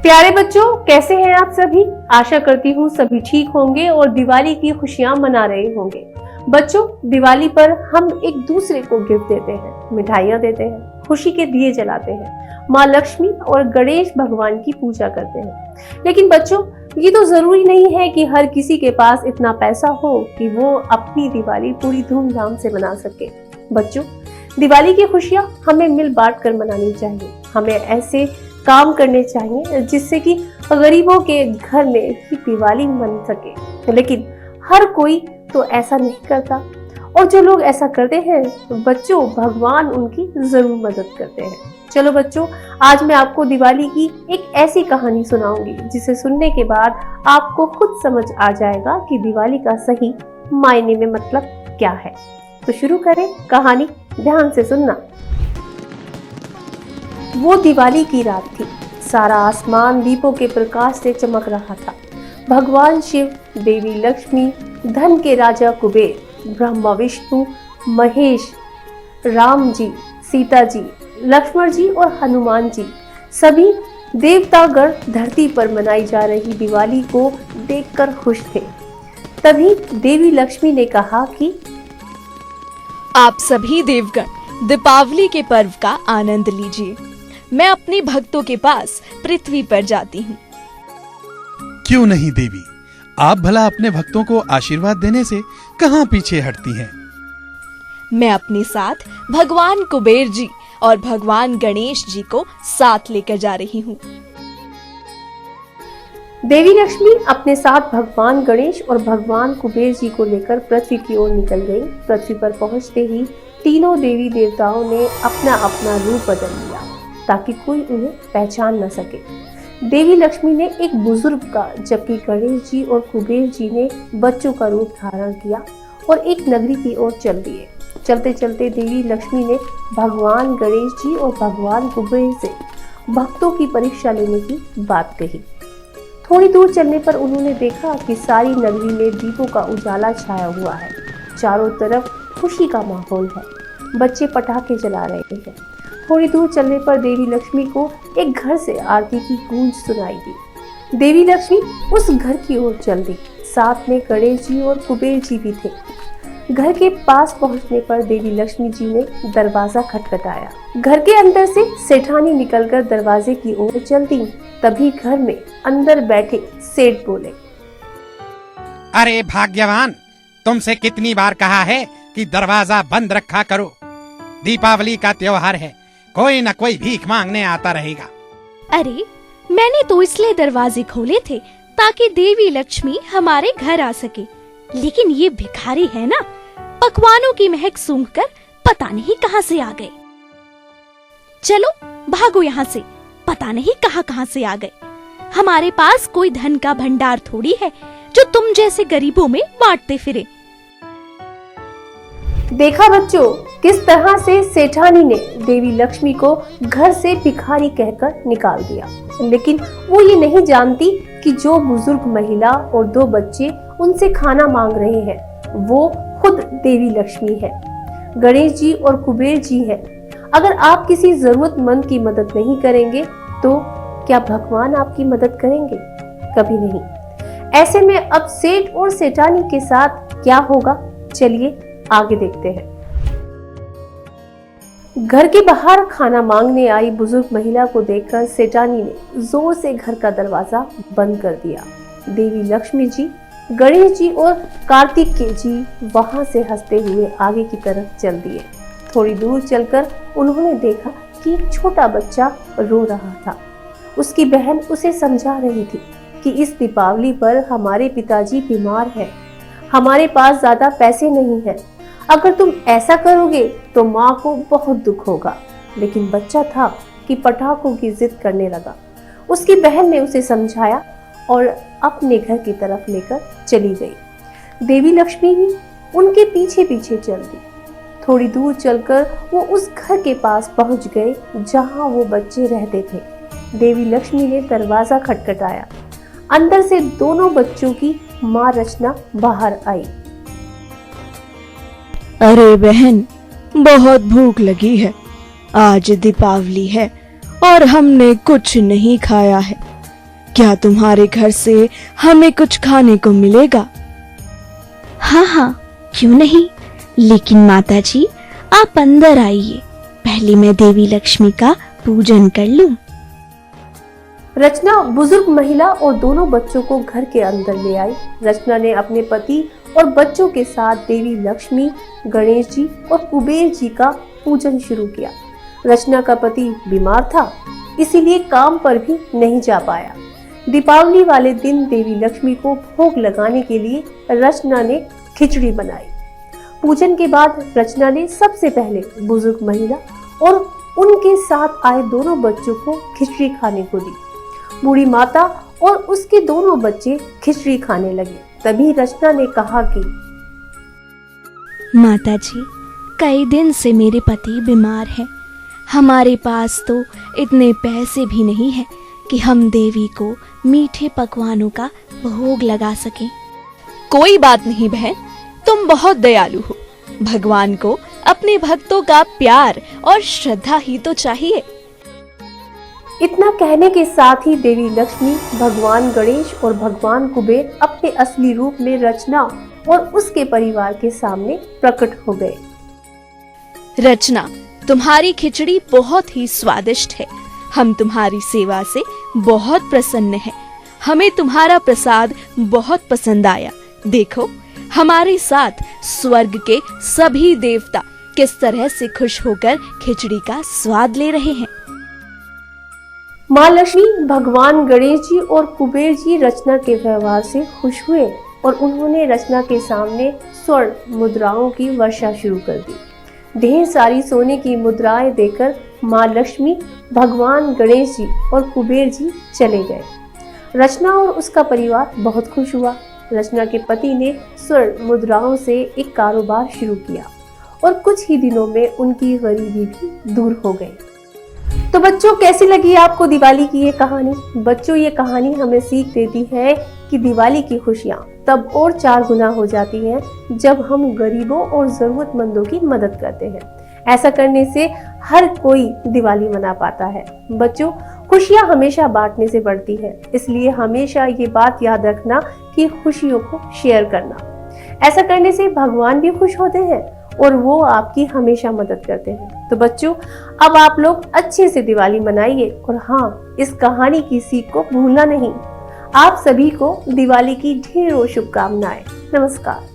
प्यारे बच्चों, कैसे हैं आप सभी। आशा करती हूँ सभी ठीक होंगे और दिवाली की खुशियां मना रहे होंगे। बच्चों, दिवाली पर हम एक दूसरे को गिफ्ट देते हैं, मिठाइयां देते हैं, खुशी के दिए जलाते हैं, माँ लक्ष्मी और गणेश भगवान की पूजा करते हैं। लेकिन बच्चों, ये तो जरूरी नहीं है कि हर किसी के पास इतना पैसा हो कि वो अपनी दिवाली पूरी धूमधाम से मना सके। बच्चों, दिवाली की खुशियां हमें मिल बांट कर मनानी चाहिए। हमें ऐसे काम करने चाहिए जिससे कि गरीबों के घर में भी दिवाली मन सके। लेकिन हर कोई तो ऐसा नहीं करता, और जो लोग ऐसा करते हैं बच्चों, भगवान उनकी जरूर मदद करते हैं। चलो बच्चों, आज मैं आपको दिवाली की एक ऐसी कहानी सुनाऊंगी जिसे सुनने के बाद आपको खुद समझ आ जाएगा कि दिवाली का सही मायने में मतलब क्या है। तो शुरू करें कहानी, ध्यान से सुनना। वो दिवाली की रात थी। सारा आसमान दीपों के प्रकाश से चमक रहा था। भगवान शिव, देवी लक्ष्मी, धन के राजा कुबेर, ब्रह्मा विष्णु महेश, राम जी, सीता जी, लक्ष्मण जी और हनुमान जी, सभी देवतागण धरती पर मनाई जा रही दिवाली को देखकर खुश थे। तभी देवी लक्ष्मी ने कहा कि आप सभी देवगण दीपावली के पर्व का आनंद लीजिए। मैं अपने भक्तों के पास पृथ्वी पर जाती हूँ। क्यों नहीं देवी, आप भला अपने भक्तों को आशीर्वाद देने से कहाँ पीछे हटती हैं? मैं अपने साथ भगवान कुबेर जी और भगवान गणेश जी को साथ लेकर जा रही हूँ। देवी लक्ष्मी अपने साथ भगवान गणेश और भगवान कुबेर जी को लेकर पृथ्वी की ओर निकल गई। पृथ्वी पर पहुंचते ही तीनों देवी देवताओं ने अपना अपना रूप बदल लिया ताकि कोई उन्हें पहचान न सके। देवी लक्ष्मी ने एक बुजुर्ग का, जबकि गणेश जी और कुबेर जी ने बच्चों का रूप धारण किया और एक नगरी की ओर चल दिए। चलते चलते देवी लक्ष्मी ने भगवान गणेश जी और भगवान कुबेर से भक्तों की परीक्षा लेने की बात कही। थोड़ी दूर चलने पर उन्होंने देखा कि सारी नगरी में दीपों का उजाला छाया हुआ है। चारों तरफ खुशी का माहौल है, बच्चे पटाखे जला रहे हैं। थोड़ी दूर चलने पर देवी लक्ष्मी को एक घर से आरती की गूंज सुनाई दी। देवी लक्ष्मी उस घर की ओर चल दी। साथ में गणेश जी और कुबेर जी भी थे। घर के पास पहुंचने पर देवी लक्ष्मी जी ने दरवाजा खटखटाया। घर के अंदर से सेठानी निकलकर दरवाजे की ओर चल दी। तभी घर में अंदर बैठे सेठ बोले, अरे भाग्यवान, तुमसे कितनी बार कहा है कि दरवाजा बंद रखा करो। दीपावली का त्योहार है, कोई न कोई भीख मांगने आता रहेगा। अरे, मैंने तो इसलिए दरवाजे खोले थे ताकि देवी लक्ष्मी हमारे घर आ सके। लेकिन ये भिखारी है ना, पकवानों की महक सूंघकर पता नहीं कहां से आ गए। चलो भागो यहाँ से, पता नहीं कहां से आ गए। हमारे पास कोई धन का भंडार थोड़ी है जो तुम जैसे गरीबों में बांटते फिरे। देखा बच्चों, किस तरह से सेठानी ने देवी लक्ष्मी को घर से भिखारी कहकर निकाल दिया। लेकिन वो ये नहीं जानती कि जो बुजुर्ग महिला और दो बच्चे उनसे खाना मांग रहे हैं वो खुद देवी लक्ष्मी है, गणेश जी और कुबेर जी है। अगर आप किसी जरूरतमंद की मदद नहीं करेंगे तो क्या भगवान आपकी मदद करेंगे? कभी नहीं। ऐसे में अब सेठ और सेठानी के साथ क्या होगा, चलिए आगे देखते हैं। घर के बाहर खाना मांगने आई बुजुर्ग महिला को देखकर सेठानी ने जोर से घर का दरवाजा बंद कर दिया। देवी लक्ष्मी जी, गणेश जी और कार्तिकेय जी वहां से हंसते हुए आगे की तरफ चल दिए। थोड़ी दूर चलकर उन्होंने देखा कि एक छोटा बच्चा रो रहा था। उसकी बहन उसे समझा रही थी कि इस दीपावली पर हमारे पिताजी बीमार हैं, हमारे पास ज्यादा पैसे नहीं हैं। अगर तुम ऐसा करोगे तो माँ को बहुत दुख होगा। लेकिन बच्चा था कि पटाखों की जिद करने लगा। उसकी बहन ने उसे समझाया और अपने घर की तरफ लेकर चली गई। देवी लक्ष्मी भी उनके पीछे पीछे चल दी। थोड़ी दूर चलकर वो उस घर के पास पहुंच गए जहां वो बच्चे रहते थे। देवी लक्ष्मी ने दरवाजा खटखटाया। अंदर से दोनों बच्चों की माँ रचना बाहर आई। अरे बहन, बहुत भूख लगी है। आज दीपावली है और हमने कुछ नहीं खाया है। क्या तुम्हारे घर से हमें कुछ खाने को मिलेगा? हाँ हाँ, क्यों नहीं, लेकिन माता जी आप अंदर आइए, पहले मैं देवी लक्ष्मी का पूजन कर लूं। रचना बुजुर्ग महिला और दोनों बच्चों को घर के अंदर ले आई। रचना ने अपने पति और बच्चों के साथ देवी लक्ष्मी, गणेश जी और कुबेर जी का पूजन शुरू किया। रचना का पति बीमार था, इसीलिए काम पर भी नहीं जा पाया। दीपावली वाले दिन देवी लक्ष्मी को भोग लगाने के लिए रचना ने खिचड़ी बनाई। पूजन के बाद रचना ने सबसे पहले बुजुर्ग महिला और उनके साथ आए दोनों बच्चों को खिचड़ी खाने को दी। बूढ़ी माता और उसके दोनों बच्चे खिचड़ी खाने लगे। तभी रचना ने कहा कि माता जी, कई दिन से मेरे पति बीमार हैं। हमारे पास तो इतने पैसे भी नहीं हैं कि हम देवी को मीठे पकवानों का भोग लगा सकें। कोई बात नहीं बहन, तुम बहुत दयालु हो। भगवान को अपने भक्तों का प्यार और श्रद्धा ही तो चाहिए। इतना कहने के साथ ही देवी लक्ष्मी, भगवान गणेश और भगवान कुबेर अपने असली रूप में रचना और उसके परिवार के सामने प्रकट हो गए। रचना, तुम्हारी खिचड़ी बहुत ही स्वादिष्ट है। हम तुम्हारी सेवा से बहुत प्रसन्न हैं। हमें तुम्हारा प्रसाद बहुत पसंद आया। देखो, हमारे साथ स्वर्ग के सभी देवता किस तरह से खुश होकर खिचड़ी का स्वाद ले रहे हैं। माँ लक्ष्मी, भगवान गणेश जी और कुबेर जी रचना के व्यवहार से खुश हुए और उन्होंने रचना के सामने स्वर्ण मुद्राओं की वर्षा शुरू कर दी। ढेर सारी सोने की मुद्राएं देकर माँ लक्ष्मी, भगवान गणेश जी और कुबेर जी चले गए। रचना और उसका परिवार बहुत खुश हुआ। रचना के पति ने स्वर्ण मुद्राओं से एक कारोबार शुरू किया और कुछ ही दिनों में उनकी गरीबी भी दूर हो गई। तो बच्चों, कैसी लगी आपको दिवाली की ये कहानी? बच्चों, ये कहानी हमें सीख देती है कि दिवाली की खुशियाँ तब और 4 गुना हो जाती हैं जब हम गरीबों और जरूरतमंदों की मदद करते हैं। ऐसा करने से हर कोई दिवाली मना पाता है। बच्चों, खुशियाँ हमेशा बांटने से बढ़ती है, इसलिए हमेशा ये बात याद रखना कि खुशियों को शेयर करना। ऐसा करने से भगवान भी खुश होते हैं और वो आपकी हमेशा मदद करते हैं। तो बच्चों, अब आप लोग अच्छे से दिवाली मनाइए और हाँ, इस कहानी की सीख को भूलना नहीं। आप सभी को दिवाली की ढेरों शुभकामनाएं। नमस्कार।